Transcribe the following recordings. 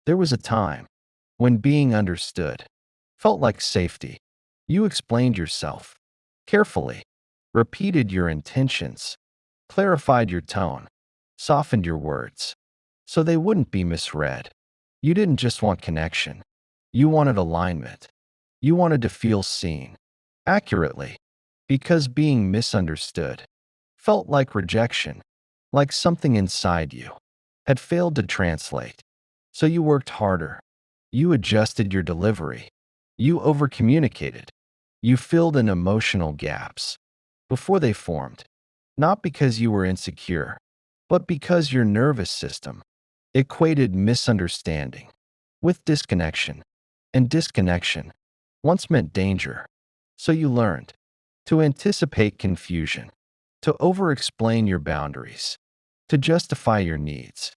There was a time when being understood felt like safety. You explained yourself carefully, repeated your intentions, clarified your tone, softened your words, so they wouldn't be misread. You didn't just want connection. You wanted alignment. You wanted to feel seen accurately, because being misunderstood felt like rejection, like something inside you had failed to translate. So you worked harder. You adjusted your delivery. You overcommunicated. You filled in emotional gaps before they formed, not because you were insecure, but because your nervous system equated misunderstanding with disconnection, and disconnection once meant danger. So you learned to anticipate confusion, to over-explain your boundaries, to justify your needs,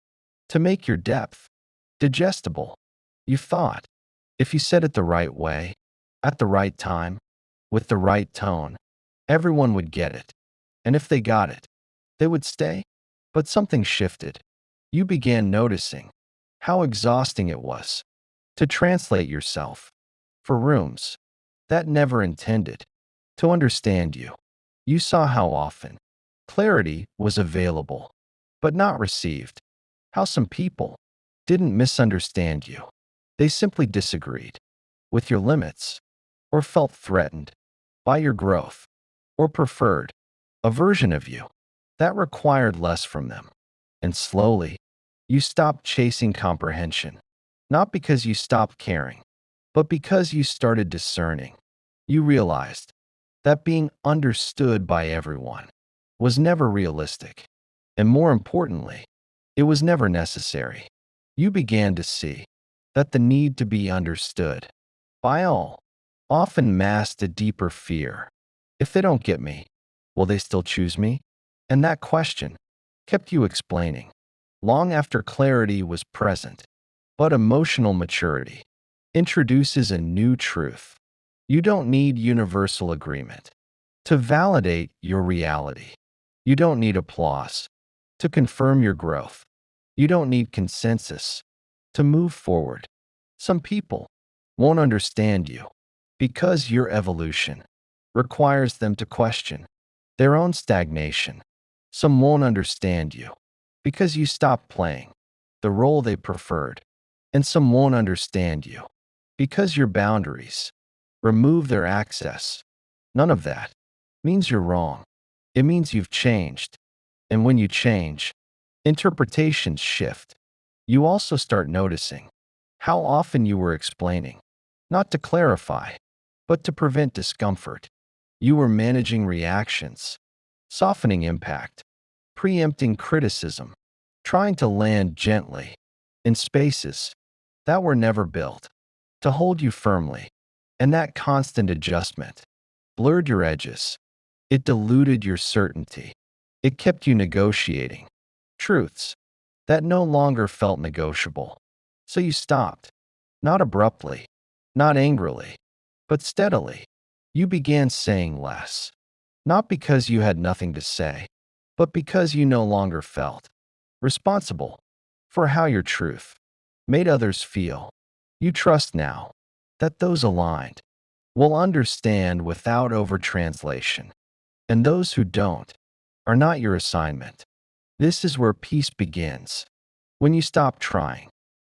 to make your depth digestible. You thought, if you said it the right way, at the right time, with the right tone, everyone would get it. And if they got it, they would stay. But something shifted. You began noticing how exhausting it was to translate yourself for rooms that never intended to understand you. You saw how often clarity was available, but not received. How some people didn't misunderstand you. They simply disagreed with your limits, or felt threatened by your growth, or preferred a version of you that required less from them. And slowly, you stopped chasing comprehension, not because you stopped caring, but because you started discerning. You realized that being understood by everyone was never realistic, and more importantly, it was never necessary. You began to see that the need to be understood by all often masked a deeper fear. If they don't get me, will they still choose me? And that question kept you explaining long after clarity was present. But emotional maturity introduces a new truth. You don't need universal agreement to validate your reality. You don't need applause to confirm your growth. You don't need consensus to move forward. Some people won't understand you because your evolution requires them to question their own stagnation. Some won't understand you because you stopped playing the role they preferred. And some won't understand you because your boundaries remove their access. None of that means you're wrong. It means you've changed. And when you change, interpretations shift. You also start noticing how often you were explaining, not to clarify, but to prevent discomfort. You were managing reactions, softening impact, preempting criticism, trying to land gently in spaces that were never built to hold you firmly. And that constant adjustment blurred your edges. It diluted your certainty. It kept you negotiating truths that no longer felt negotiable. So you stopped, not abruptly, not angrily, but steadily. You began saying less, not because you had nothing to say, but because you no longer felt responsible for how your truth made others feel. You trust now that those aligned will understand without over-translation, and those who don't are not your assignment. This is where peace begins, when you stop trying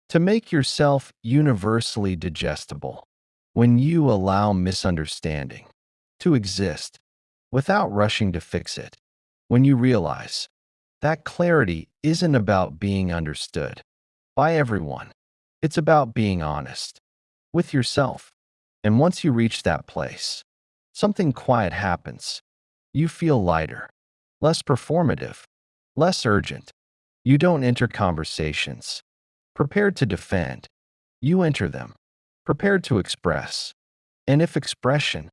to make yourself universally digestible, when you allow misunderstanding to exist without rushing to fix it, when you realize that clarity isn't about being understood by everyone. It's about being honest with yourself. And once you reach that place, something quiet happens. You feel lighter, less performative, less urgent. You don't enter conversations prepared to defend. You enter them prepared to express. And if expression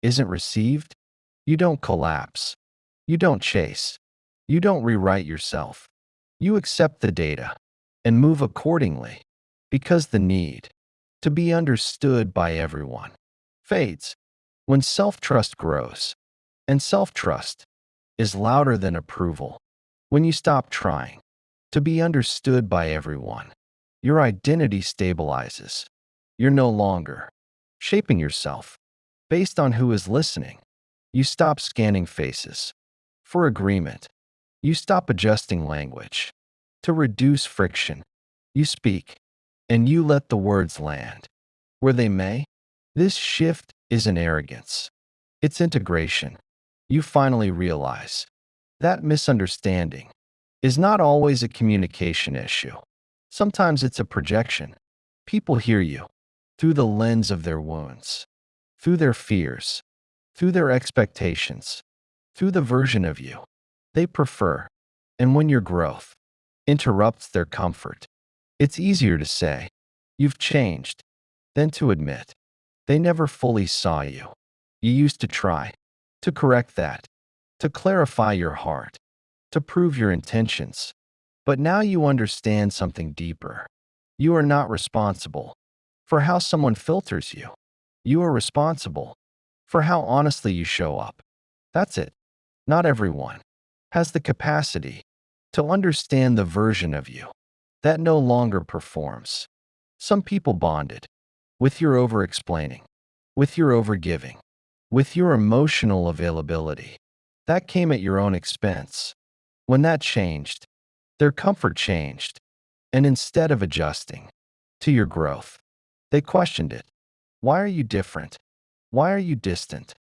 isn't received, you don't collapse. You don't chase. You don't rewrite yourself. You accept the data and move accordingly, because the need to be understood by everyone fades when self-trust grows. And self-trust is louder than approval. When you stop trying to be understood by everyone Your identity stabilizes. You're no longer shaping yourself based on who is listening. You stop scanning faces for agreement. You stop adjusting language to reduce friction. You speak, and you let the words land where they may. This shift isn't arrogance, it's integration. You finally realize that misunderstanding is not always a communication issue. Sometimes it's a projection. People hear you through the lens of their wounds, through their fears, through their expectations, through the version of you they prefer. And when your growth interrupts their comfort, it's easier to say, "You've changed," than to admit, "They never fully saw you." You used to try to correct that, to clarify your heart, to prove your intentions. But now you understand something deeper. You are not responsible for how someone filters you. You are responsible for how honestly you show up. That's it. Not everyone has the capacity to understand the version of you that no longer performs. Some people bonded with your over-explaining, with your over-giving, with your emotional availability. That came at your own expense. When that changed, their comfort changed, and instead of adjusting to your growth, they questioned it. Why are you different? Why are you distant?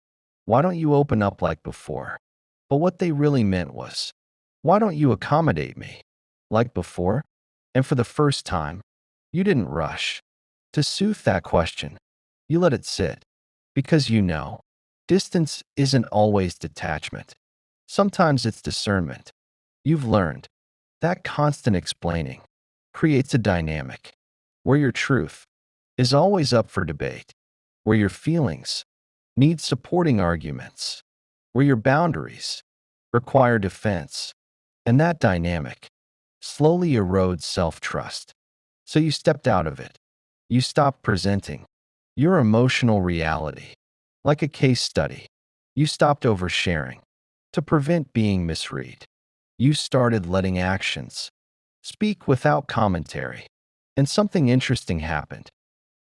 Why don't you open up like before? But what they really meant was, why don't you accommodate me like before? And for the first time, you didn't rush to soothe that question. You let it sit because you know distance isn't always detachment. Sometimes it's discernment. You've learned that constant explaining creates a dynamic where your truth is always up for debate, where your feelings need supporting arguments, where your boundaries require defense, and that dynamic slowly erodes self-trust. So you stepped out of it. You stopped presenting your emotional reality like a case study. You stopped oversharing to prevent being misread. You started letting actions speak without commentary. And something interesting happened.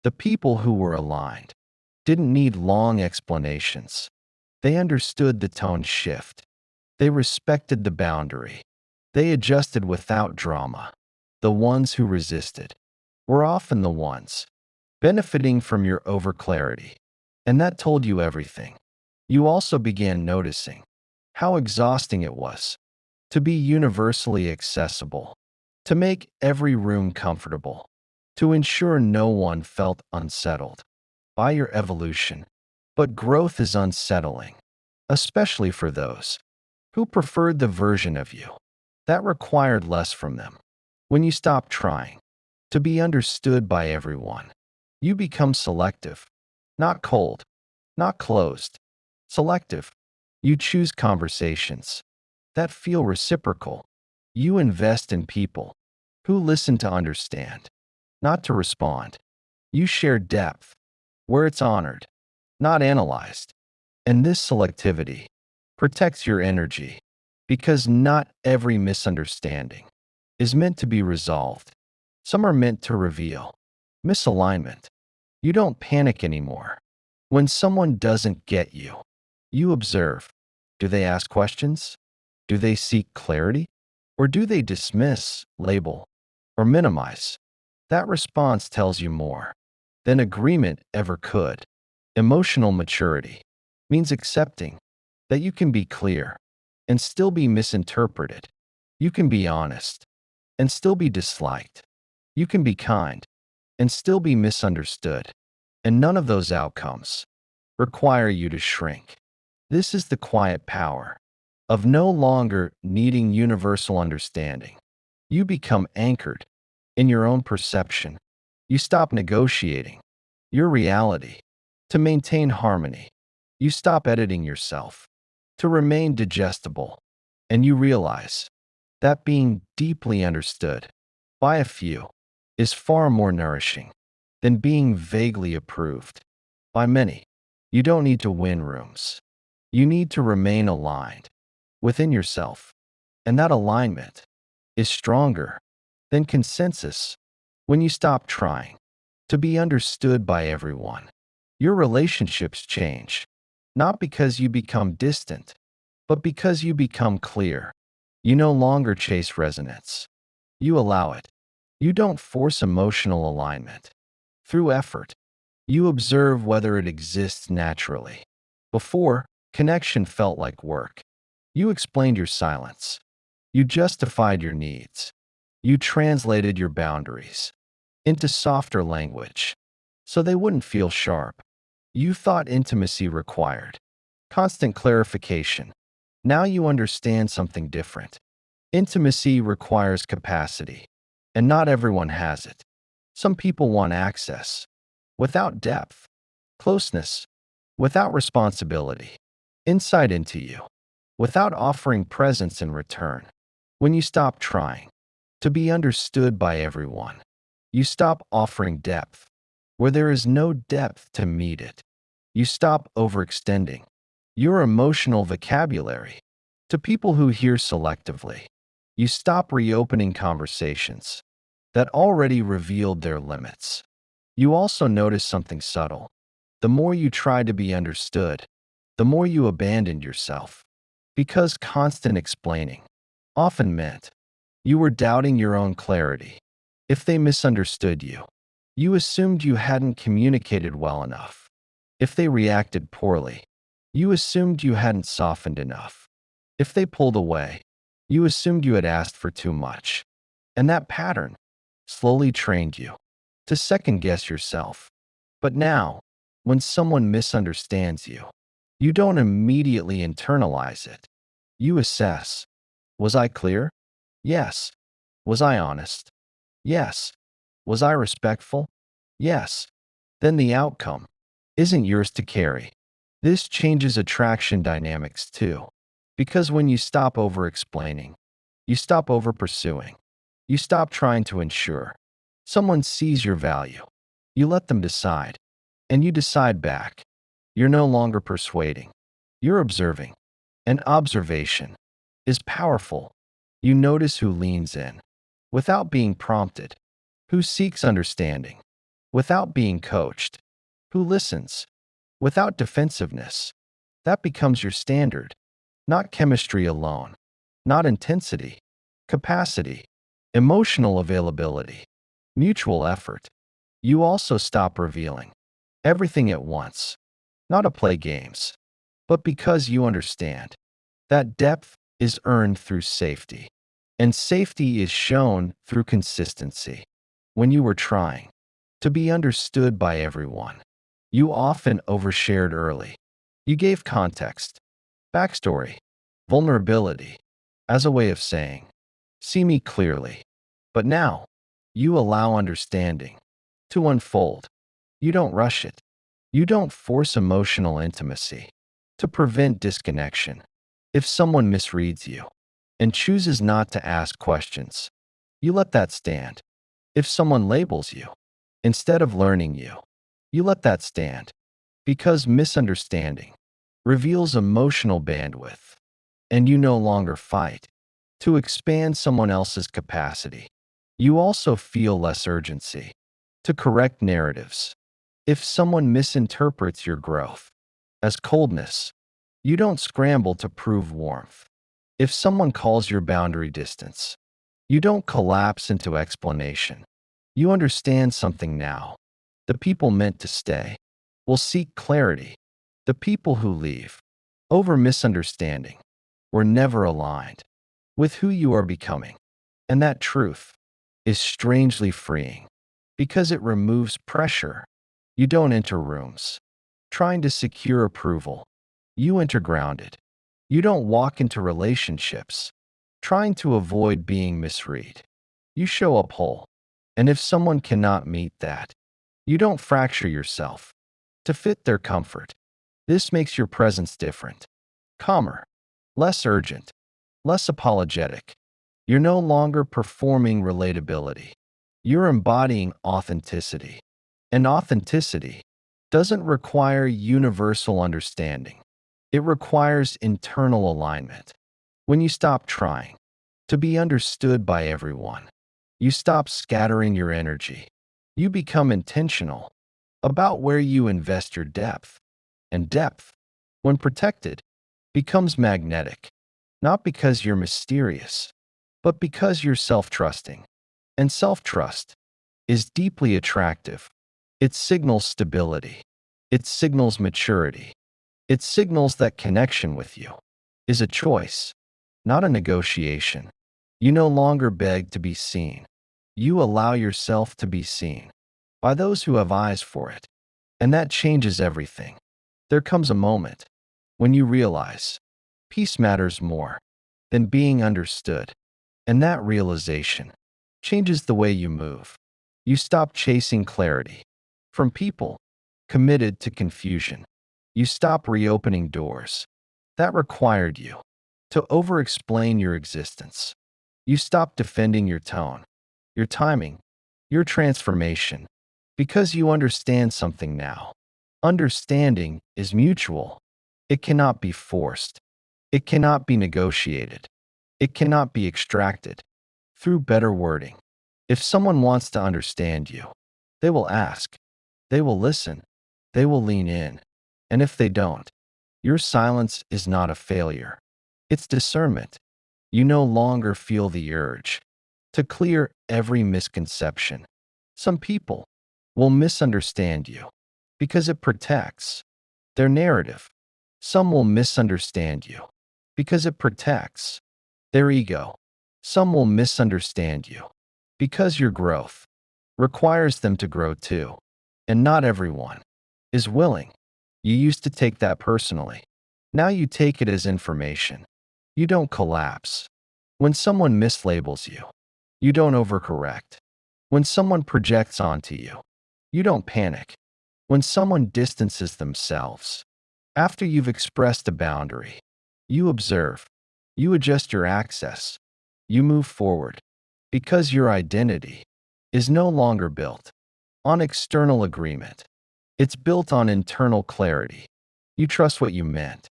The people who were aligned didn't need long explanations. They understood the tone shift. They respected the boundary. They adjusted without drama. The ones who resisted were often the ones benefiting from your overclarity. And that told you everything. You also began noticing how exhausting it was to be universally accessible, to make every room comfortable, to ensure no one felt unsettled by your evolution. But growth is unsettling, especially for those who preferred the version of you that required less from them. When you stop trying to be understood by everyone, you become selective, not cold, not closed, selective. You choose conversations that feel reciprocal. You invest in people who listen to understand, not to respond. You share depth where it's honored, not analyzed. And this selectivity protects your energy because not every misunderstanding is meant to be resolved. Some are meant to reveal misalignment. You don't panic anymore. When someone doesn't get you, you observe. Do they ask questions? Do they seek clarity? Or do they dismiss, label, or minimize? That response tells you more than agreement ever could. Emotional maturity means accepting that you can be clear and still be misinterpreted. You can be honest and still be disliked. You can be kind and still be misunderstood. And none of those outcomes require you to shrink. This is the quiet power of no longer needing universal understanding. You become anchored in your own perception. You stop negotiating your reality to maintain harmony. You stop editing yourself to remain digestible. And you realize that being deeply understood by a few is far more nourishing than being vaguely approved by many. You don't need to win rooms. You need to remain aligned within yourself. And that alignment is stronger than consensus. When you stop trying to be understood by everyone, your relationships change, not because you become distant, but because you become clear. You no longer chase resonance. You allow it. You don't force emotional alignment. Through effort, you observe whether it exists naturally. Before, connection felt like work. You explained your silence. You justified your needs. You translated your boundaries into softer language so they wouldn't feel sharp. You thought intimacy required constant clarification. Now you understand something different. Intimacy requires capacity, and not everyone has it. Some people want access without depth, closeness without responsibility, insight into you without offering presence in return. When you stop trying to be understood by everyone, you stop offering depth where there is no depth to meet it. You stop overextending your emotional vocabulary to people who hear selectively. You stop reopening conversations that already revealed their limits. You also notice something subtle. The more you tried to be understood, the more you abandoned yourself. Because constant explaining often meant you were doubting your own clarity. If they misunderstood you, you assumed you hadn't communicated well enough. If they reacted poorly, you assumed you hadn't softened enough. If they pulled away, you assumed you had asked for too much. And that pattern slowly trained you to second guess yourself. But now, when someone misunderstands you, you don't immediately internalize it. You assess. Was I clear? Yes. Was I honest? Yes. Was I respectful? Yes. Then the outcome isn't yours to carry. This changes attraction dynamics too. Because when you stop over-explaining, you stop over-pursuing, you stop trying to ensure someone sees your value. You let them decide, and you decide back. You're no longer persuading. You're observing. And observation is powerful. You notice who leans in without being prompted, who seeks understanding without being coached, who listens without defensiveness. That becomes your standard, not chemistry alone, not intensity, capacity, emotional availability, mutual effort. You also stop revealing everything at once, not to play games, but because you understand that depth is earned through safety, and safety is shown through consistency. When you were trying to be understood by everyone, you often overshared early. You gave context, backstory, vulnerability, as a way of saying, see me clearly. But now, you allow understanding to unfold. You don't rush it. You don't force emotional intimacy to prevent disconnection. If someone misreads you and chooses not to ask questions, you let that stand. If someone labels you instead of learning you, you let that stand. Because misunderstanding reveals emotional bandwidth, and you no longer fight to expand someone else's capacity. You also feel less urgency to correct narratives. If someone misinterprets your growth as coldness, you don't scramble to prove warmth. If someone calls your boundary distance, you don't collapse into explanation. You understand something now. The people meant to stay will seek clarity. The people who leave over misunderstanding were never aligned with who you are becoming. And that truth is strangely freeing because it removes pressure. You don't enter rooms trying to secure approval. You enter grounded. You don't walk into relationships trying to avoid being misread. You show up whole. And if someone cannot meet that, you don't fracture yourself to fit their comfort. This makes your presence different, calmer, less urgent, less apologetic. You're no longer performing relatability. You're embodying authenticity. And authenticity doesn't require universal understanding. It requires internal alignment. When you stop trying to be understood by everyone, You stop scattering your energy. You become intentional about where you invest your depth. And depth, when protected, becomes magnetic, not because you're mysterious, but because you're self-trusting. And self-trust is deeply attractive. It signals stability. It signals maturity. It signals that connection with you is a choice, not a negotiation. You no longer beg to be seen. You allow yourself to be seen by those who have eyes for it. And that changes everything. There comes a moment when you realize peace matters more than being understood. And that realization changes the way you move. You stop chasing clarity from people committed to confusion. You stop reopening doors that required you to over-explain your existence. You stop defending your tone, your timing, your transformation, because you understand something now. Understanding is mutual. It cannot be forced. It cannot be negotiated. It cannot be extracted through better wording. If someone wants to understand you, they will ask, they will listen, they will lean in. And if they don't, your silence is not a failure. It's discernment. You no longer feel the urge to clear every misconception. Some people will misunderstand you because it protects their narrative. Some will misunderstand you because it protects their ego. Some will misunderstand you because your growth requires them to grow too. And not everyone is willing. You used to take that personally. Now you take it as information. You don't collapse. When someone mislabels you, you don't overcorrect. When someone projects onto you, you don't panic. When someone distances themselves, after you've expressed a boundary, you observe. You adjust your access. You move forward because your identity is no longer built on external agreement. It's built on internal clarity. You trust what you meant.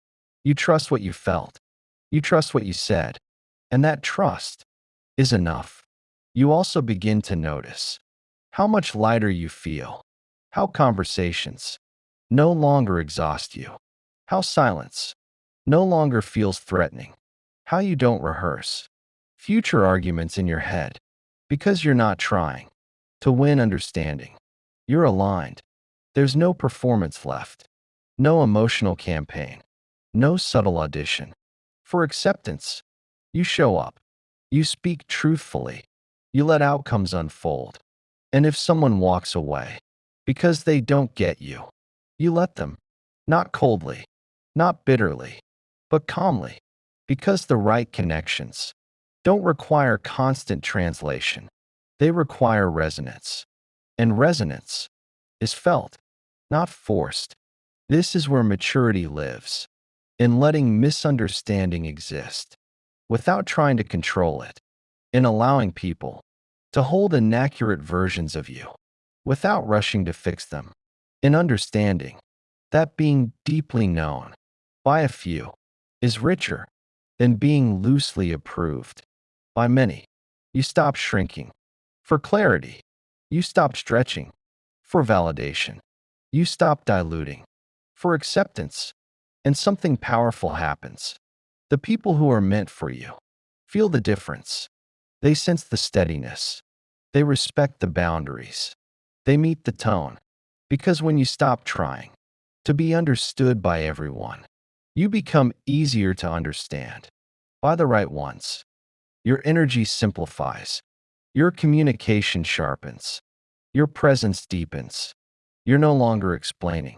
You trust what you felt. You trust what you said. And that trust is enough. You also begin to notice how much lighter you feel, how conversations no longer exhaust you, how silence no longer feels threatening, how you don't rehearse future arguments in your head because you're not trying to win understanding. You're aligned. There's no performance left, no emotional campaign, no subtle audition. For acceptance, you show up. You speak truthfully. You let outcomes unfold. And if someone walks away because they don't get you, you let them. Not coldly, not bitterly, but calmly. Because the right connections don't require constant translation. They require resonance. And resonance is felt, not forced. This is where maturity lives, in letting misunderstanding exist without trying to control it, in allowing people to hold inaccurate versions of you without rushing to fix them, in understanding that being deeply known by a few is richer than being loosely approved by many. You stop shrinking for clarity. You stop stretching for validation. You stop diluting for acceptance. And something powerful happens. The people who are meant for you feel the difference. They sense the steadiness. They respect the boundaries. They meet the tone. Because when you stop trying to be understood by everyone, you become easier to understand by the right ones. Your energy simplifies. Your communication sharpens. Your presence deepens. You're no longer explaining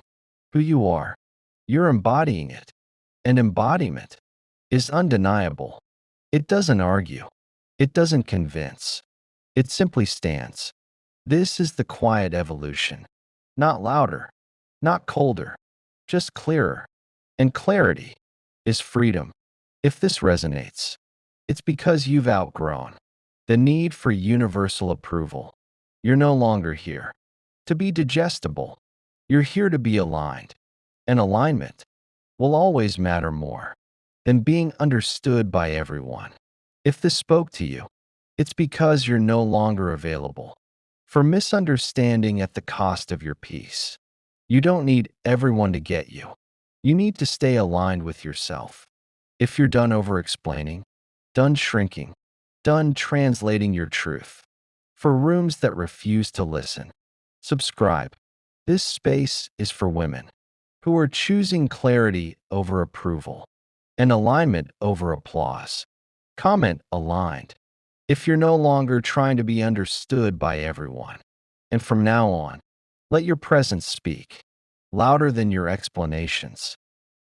who you are. You're embodying it. And embodiment is undeniable. It doesn't argue. It doesn't convince. It simply stands. This is the quiet evolution. Not louder, not colder, just clearer. And clarity is freedom. If this resonates, it's because you've outgrown the need for universal approval. You're no longer here to be digestible. You're here to be aligned. And alignment will always matter more than being understood by everyone. If this spoke to you, It's because you're no longer available for misunderstanding at the cost of your peace. You don't need everyone to get you. You need to stay aligned with yourself. If you're done over-explaining, done shrinking, done translating your truth for rooms that refuse to listen, subscribe. This space is for women who are choosing clarity over approval and alignment over applause. Comment aligned if you're no longer trying to be understood by everyone. And from now on, let your presence speak louder than your explanations.